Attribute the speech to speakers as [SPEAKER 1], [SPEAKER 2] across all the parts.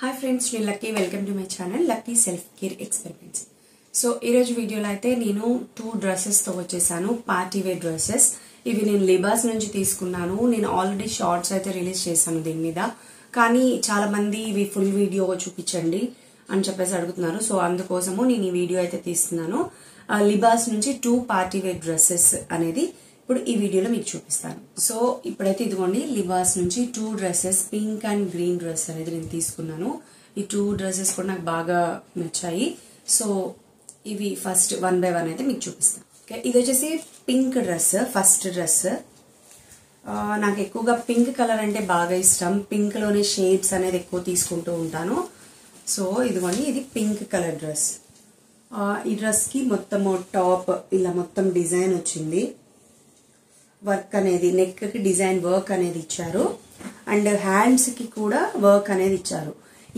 [SPEAKER 1] Hi friends, నేను lucky welcome to my channel lucky self care experiments. So ఈరోజు వీడియోలో అయితే నేను 2 డ్రెస్సెస్తో వచ్చేసాను, పార్టీ వేర్ డ్రెస్సెస్. ఇవి నేను లిబాస్ నుంచి తీసుకున్నాను. నేను ఆల్రెడీ షార్ట్స్ అయితే రిలీజ్ చేశాను దీని మీద, కానీ చాలా మంది ఇవి ఫుల్ వీడియో చూపించండి అని చెప్పేసి అడుగుతున్నారు. సో అందుకోసము నేను ఈ వీడియో అయితే తీస్తున్నాను. లిబాస్ నుంచి 2 పార్టీ వేర్ డ్రెస్సెస్ అనేది ఇప్పుడు ఈ వీడియోలో మీకు చూపిస్తాను. సో ఇప్పుడైతే ఇదిగోండి, లిబాస్ నుంచి 2 dresses, pink and green dress అనేది నేను తీసుకున్నాను. ఈ 2 డ్రెస్సెస్ కూడా నాకు బాగా నచ్చాయి. సో ఇవి ఫస్ట్ 1 by 1 అయితే మీకు చూపిస్తాను. ఓకే, ఇది వచ్చేసి పింక్ డ్రెస్, ఫస్ట్ డ్రెస్. నాకు ఎక్కువగా పింక్ కలర్ అంటే బాగా ఇష్టం. పింక్ లోనే షేడ్స్ అనేది ఎక్కువ తీసుకుంటూ ఉంటాను. సో ఇదిగోండి, ఇది పింక్ కలర్ డ్రెస్. ఈ డ్రెస్ కి మొత్తము టాప్ ఇలా మొత్తం డిజైన్ వచ్చింది. వర్క్ అనేది నెక్ కి డిజైన్ వర్క్ అనేది ఇచ్చారు, అండ్ హ్యాండ్స్ కి కూడా వర్క్ అనేది ఇచ్చారు.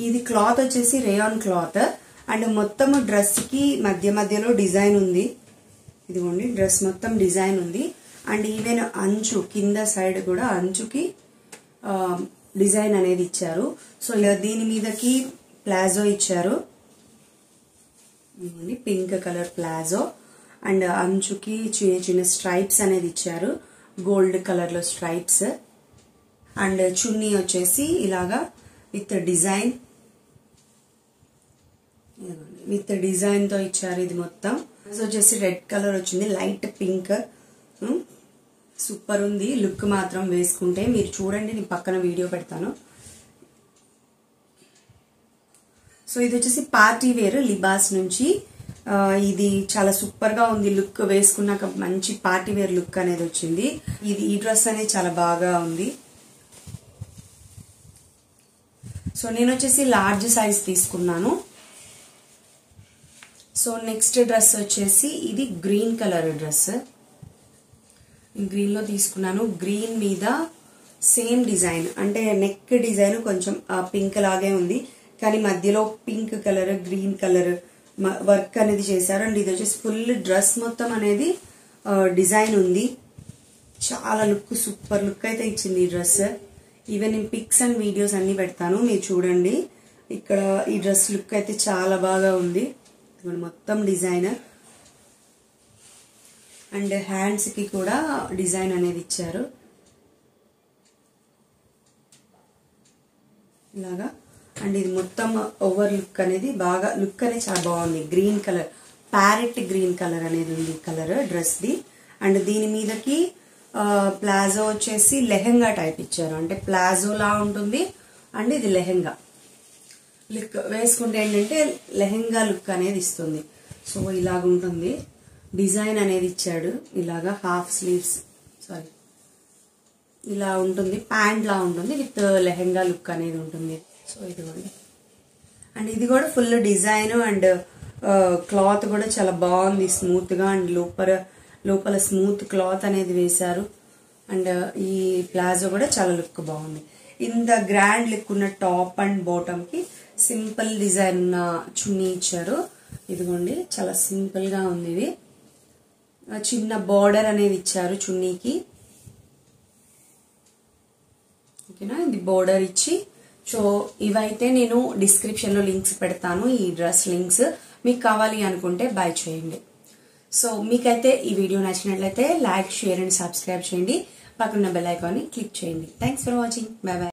[SPEAKER 1] ఇది క్లాత్ వచ్చేసి రేయాన్ క్లాత్, అండ్ మొత్తం డ్రెస్ కి మధ్య మధ్యలో డిజైన్ ఉంది. ఇదిగోండి, డ్రెస్ మొత్తం డిజైన్ ఉంది, అండ్ ఈవెన్ అంచు కింద సైడ్ కూడా అంచుకి డిజైన్ అనేది ఇచ్చారు. సో ఇలా దీని మీదకి ప్లాజో ఇచ్చారు. పింక్ కలర్ ప్లాజో, అండ్ అంచుకి చిన్న చిన్న స్ట్రైప్స్ అనేది ఇచ్చారు, గోల్డ్ కలర్ లో స్ట్రైప్స్. అండ్ చున్నీ వచ్చేసి ఇలాగా విత్ డిజైన్ తో ఇచ్చారు. ఇది మొత్తం వచ్చేసి రెడ్ కలర్ వచ్చింది, లైట్ పింక్. సూపర్ ఉంది లుక్ మాత్రం. వేసుకుంటే మీరు చూడండి, నేను పక్కన వీడియో పెడతాను. సో ఇది వచ్చేసి పార్టీ వేర్ లిబాస్ నుంచి. ఇది చాలా సూపర్ గా ఉంది లుక్. వేసుకున్నాక మంచి పార్టీ వేర్ లుక్ అనేది వచ్చింది. ఈ డ్రెస్ అనేది చాలా బాగా ఉంది. సో నేను వచ్చేసి లార్జ్ సైజ్ తీసుకున్నాను. సో నెక్స్ట్ డ్రెస్ వచ్చేసి ఇది గ్రీన్ కలర్ డ్రెస్. గ్రీన్ లో తీసుకున్నాను. గ్రీన్ మీద సేమ్ డిజైన్, అంటే నెక్ డిజైన్ కొంచెం పింక్ లాగే ఉంది, కానీ మధ్యలో pink colour green colour work అనేది చేశారు. అండ్ ఇది వచ్చేసి ఫుల్ డ్రెస్ మొత్తం అనేది డిజైన్ ఉంది. చాలా లుక్, సూపర్ లుక్ అయితే ఇచ్చింది ఈ డ్రెస్. ఈవెన్ నేను పిక్స్ అండ్ వీడియోస్ అన్ని పెడతాను, మీరు చూడండి. ఇక్కడ ఈ డ్రెస్ లుక్ అయితే చాలా బాగా ఉంది. మొత్తం డిజైన్, అండ్ హ్యాండ్స్ కి కూడా డిజైన్ అనేది ఇచ్చారు ఇలాగా. అండ్ ఇది మొత్తం ఓవర్ లుక్ అనేది బాగా, లుక్ అనేది చాలా బాగుంది. Green colour, parrot green colour అనేది ఉంది కలర్ డ్రెస్ ది. అండ్ దీని మీదకి ప్లాజో వచ్చేసి లెహెంగా టైప్ ఇచ్చారు, అంటే ప్లాజో లా ఉంటుంది. అండ్ ఇది లెహెంగా లుక్, వేసుకుంటే ఏంటంటే లెహెంగా లుక్ అనేది ఇస్తుంది. సో ఇలాగ ఉంటుంది, డిజైన్ అనేది ఇచ్చాడు ఇలాగా. హాఫ్ స్లీవ్స్, సారీ, ఇలా ఉంటుంది, ప్యాంట్ లా ఉంటుంది, విత్ లెహెంగా లుక్ అనేది ఉంటుంది. సో ఇదిగోండి, అండ్ ఇది కూడా ఫుల్ డిజైన్, అండ్ క్లాత్ కూడా చాలా బాగుంది, స్మూత్ గా. అండ్ లోపల స్మూత్ క్లాత్ అనేది వేశారు. అండ్ ఈ ప్లాజో కూడా చాలా లుక్ బాగుంది. ఇంత గ్రాండ్ లుక్ ఉన్న టాప్ అండ్ బాటమ్ కి సింపుల్ డిజైన్ ఉన్న చున్నీ ఇచ్చారు. ఇదిగోండి, చాలా సింపుల్ గా ఉంది. ఇది చిన్న బార్డర్ అనేది ఇచ్చారు చున్నీకి. ఓకేనా, ఇది బార్డర్ ఇచ్చి. సో ఇవైతే నేను డిస్క్రిప్షన్ లో లింక్స్ పెడతాను, ఈ డ్రెస్ లింక్స్. మీకు కావాలి అనుకుంటే బై చేయండి. సో మీకైతే ఈ వీడియో నచ్చినట్లయితే లైక్, షేర్ అండ్ సబ్స్క్రైబ్ చేయండి. పక్కన బెల్ ఐకాన్ ని క్లిక్ చేయండి. Thanks for watching. By by.